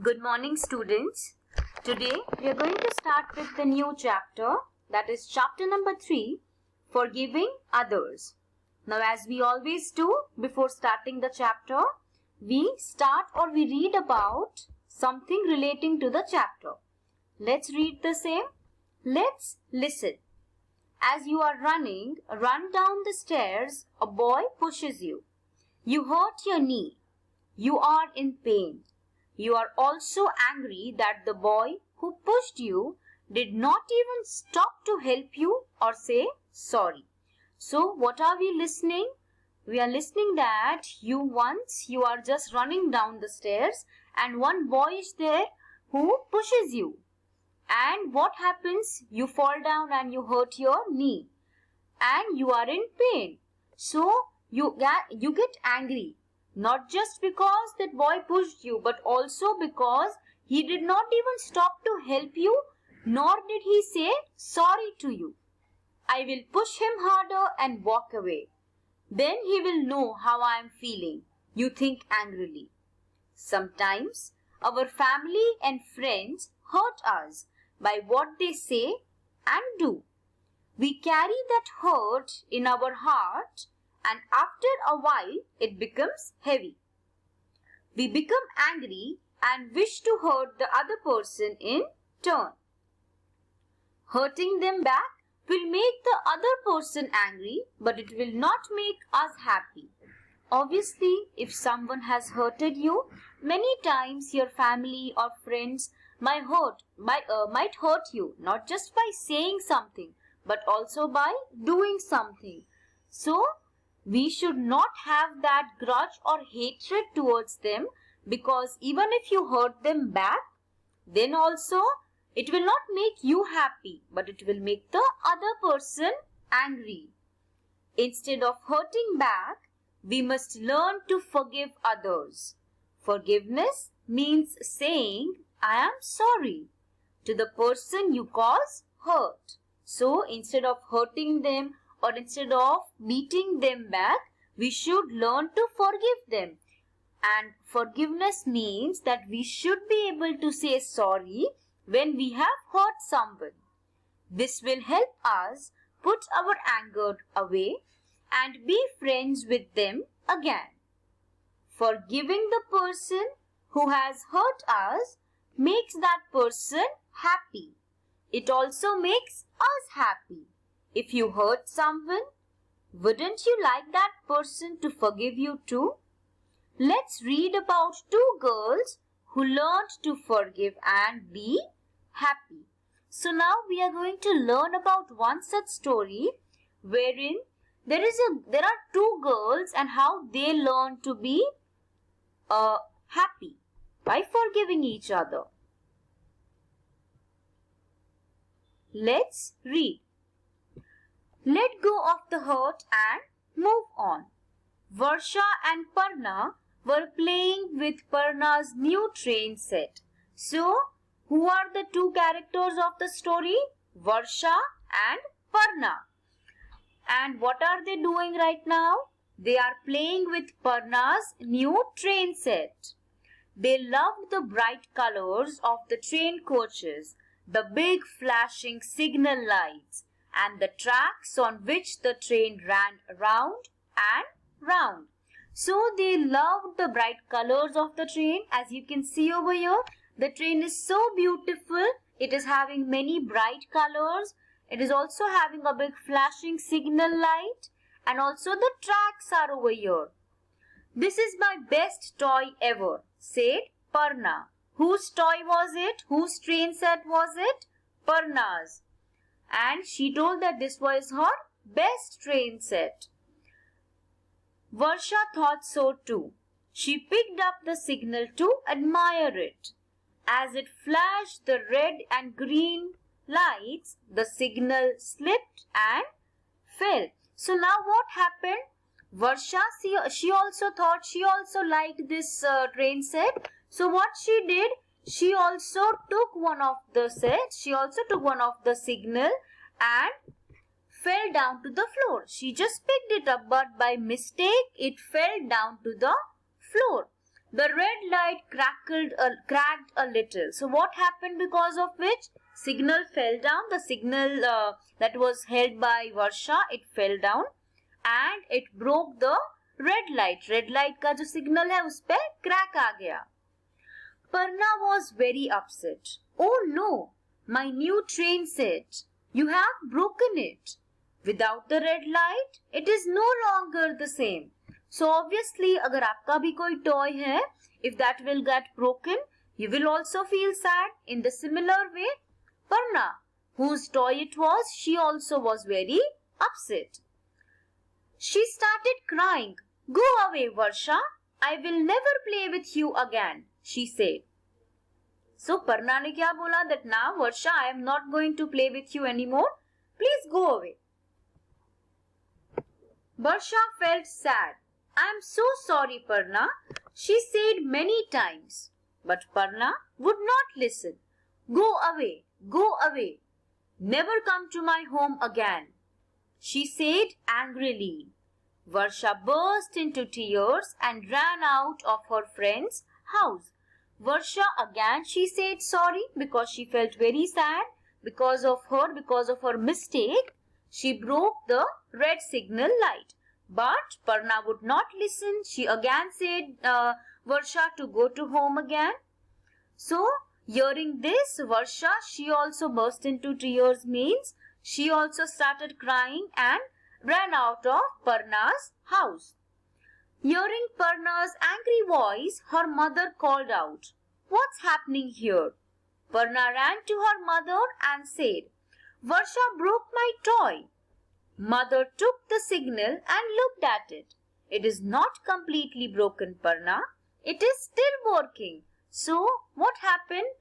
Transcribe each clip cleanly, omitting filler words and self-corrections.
Good morning, students. Today we are going to start with the new chapter, that is chapter number 3, Forgiving Others. Now, as we always do before starting the chapter, we read about something relating to the chapter. Let's read the same. Let's listen. As you are run down the stairs, a boy pushes you. You hurt your knee. You are in pain. You are also angry that the boy who pushed you did not even stop to help you or say sorry. So what are we listening? We are listening that you are just running down the stairs and one boy is there who pushes you. And what happens? You fall down and you hurt your knee. And you are in pain. So you get angry. Not just because that boy pushed you, but also because he did not even stop to help you, nor did he say sorry to you. I will push him harder and walk away. Then he will know how I am feeling, you think angrily. Sometimes our family and friends hurt us by what they say and do. We carry that hurt in our heart, and after a while it becomes heavy. We become angry and wish to hurt the other person in turn. Hurting them back will make the other person angry, but it will not make us happy. Obviously, if someone has hurted you, many times your family or friends might hurt you, not just by saying something, but also by doing something. So, we should not have that grudge or hatred towards them, because even if you hurt them back, then also it will not make you happy, but it will make the other person angry. Instead of hurting back, we must learn to forgive others. Forgiveness means saying, I am sorry to the person you caused hurt. So instead of hurting them or instead of beating them back, we should learn to forgive them. And forgiveness means that we should be able to say sorry when we have hurt someone. This will help us put our anger away and be friends with them again. Forgiving the person who has hurt us makes that person happy. It also makes us happy. If you hurt someone, wouldn't you like that person to forgive you too? Let's read about two girls who learned to forgive and be happy. So now we are going to learn about one such story wherein there are two girls and how they learn to be happy by forgiving each other. Let's read. Let go of the hurt and move on. Varsha and Parna were playing with Parna's new train set. So, who are the two characters of the story? Varsha and Parna. And what are they doing right now? They are playing with Parna's new train set. They loved the bright colors of the train coaches, the big flashing signal lights, and the tracks on which the train ran round and round. So they loved the bright colors of the train. As you can see over here, the train is so beautiful. It is having many bright colors. It is also having a big flashing signal light, and also the tracks are over here. This is my best toy ever, said Parna. Whose toy was it? Whose train set was it? Parna's. And she told that this was her best train set. Varsha thought so too. She picked up the signal to admire it. As it flashed the red and green lights, the signal slipped and fell. So now what happened? Varsha, she also liked this train set. So what she did? She also took one of the signal and fell down to the floor. She just picked it up, but by mistake it fell down to the floor. The red light cracked a little. So what happened because of which? Signal fell down. The signal that was held by Varsha, it fell down and it broke the red light. Red light का जो signal है उस पे crack आ गया. Parna was very upset. Oh no, my new train set. You have broken it. Without the red light, it is no longer the same. So obviously, अगर आपका भी कोई toy है, if that will get broken, you will also feel sad. In the similar way, Parna, whose toy it was, she also was very upset. She started crying. Go away, Varsha. I will never play with you again, she said. So Parna ने क्या बोला? That now, Varsha, I am not going to play with you anymore. Please go away. Varsha felt sad. I am so sorry, Parna, she said many times. But Parna would not listen. Go away, go away. Never come to my home again, she said angrily. Varsha burst into tears and ran out of her friend's house. Varsha again, she said sorry because she felt very sad because of her mistake. She broke the red signal light. But Parna would not listen. She again said Varsha to go to home again. So, hearing this, Varsha, she also burst into tears, means she also started crying and ran out of Parna's house. Hearing Parna's angry voice, her mother called out, What's happening here? Parna ran to her mother and said, Varsha broke my toy. Mother took the signal and looked at it. It is not completely broken, Parna. It is still working. So, what happened?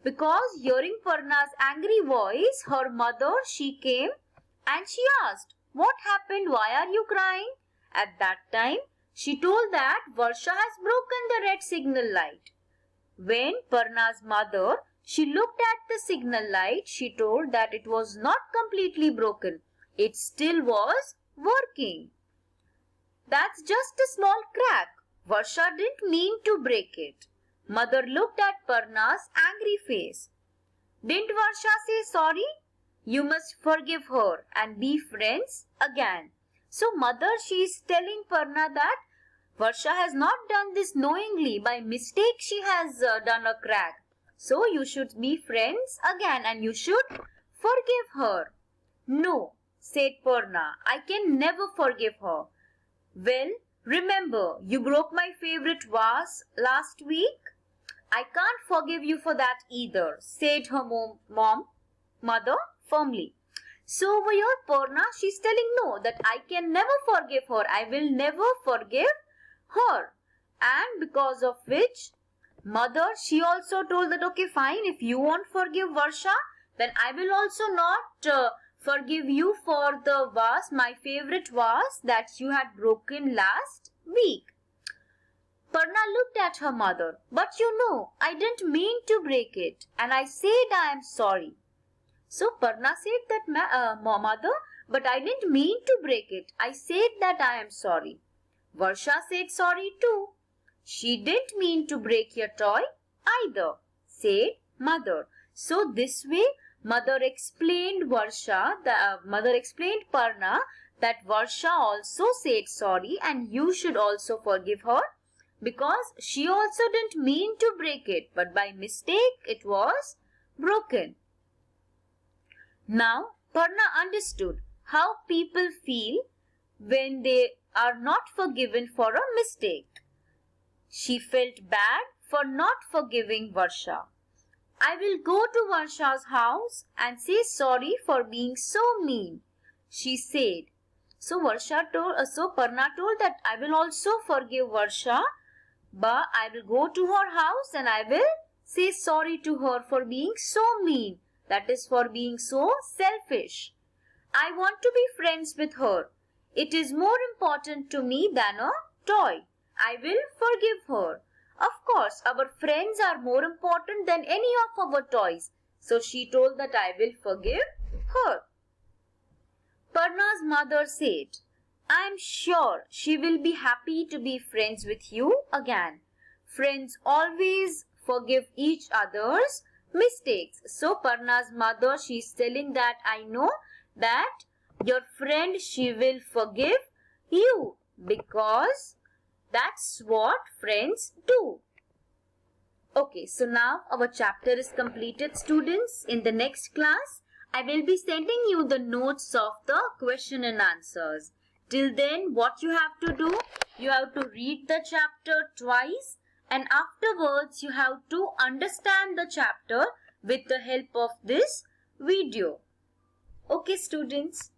Because hearing Parna's angry voice, her mother, she came and she asked, What happened? Why are you crying? At that time, she told that Varsha has broken the red signal light. When Parna's mother, she looked at the signal light, she told that it was not completely broken. It still was working. That's just a small crack. Varsha didn't mean to break it. Mother looked at Parna's angry face. Didn't Varsha say sorry? You must forgive her and be friends again. So mother, she is telling Parna that Varsha has not done this knowingly. By mistake she has done a crack. So you should be friends again and you should forgive her. No, said Parna, I can never forgive her. Well, remember, you broke my favorite vase last week. I can't forgive you for that either, said her mother firmly. So over here, Parna, she's telling no, that I can never forgive her. I will never forgive her. And because of which, mother, she also told that, okay, fine, if you won't forgive Varsha, then I will also not forgive you for the vase, my favorite vase that you had broken last week. Parna looked at her mother. But you know, I didn't mean to break it and I said I am sorry. So Parna said that, mother, but I didn't mean to break it. I said that I am sorry. Varsha said sorry too. She didn't mean to break your toy either, said mother. So this way, mother explained Parna that Varsha also said sorry and you should also forgive her because she also didn't mean to break it, but by mistake it was broken. Now, Parna understood how people feel when they are not forgiven for a mistake. She felt bad for not forgiving Varsha. I will go to Varsha's house and say sorry for being so mean, she said. So Parna told that I will also forgive Varsha, but I will go to her house and I will say sorry to her for being so mean. That is, for being so selfish. I want to be friends with her. It is more important to me than a toy. I will forgive her. Of course, our friends are more important than any of our toys. So she told that I will forgive her. Parna's mother said, I am sure she will be happy to be friends with you again. Friends always forgive each other's mistakes. So Parna's mother, she's telling that I know that your friend, she will forgive you because that's what friends do. Okay, so now our chapter is completed, students. In the next class, I will be sending you the notes of the question and answers. Till then, what you have to do? You have to read the chapter twice, and afterwards you have to understand the chapter with the help of this video. Okay, students.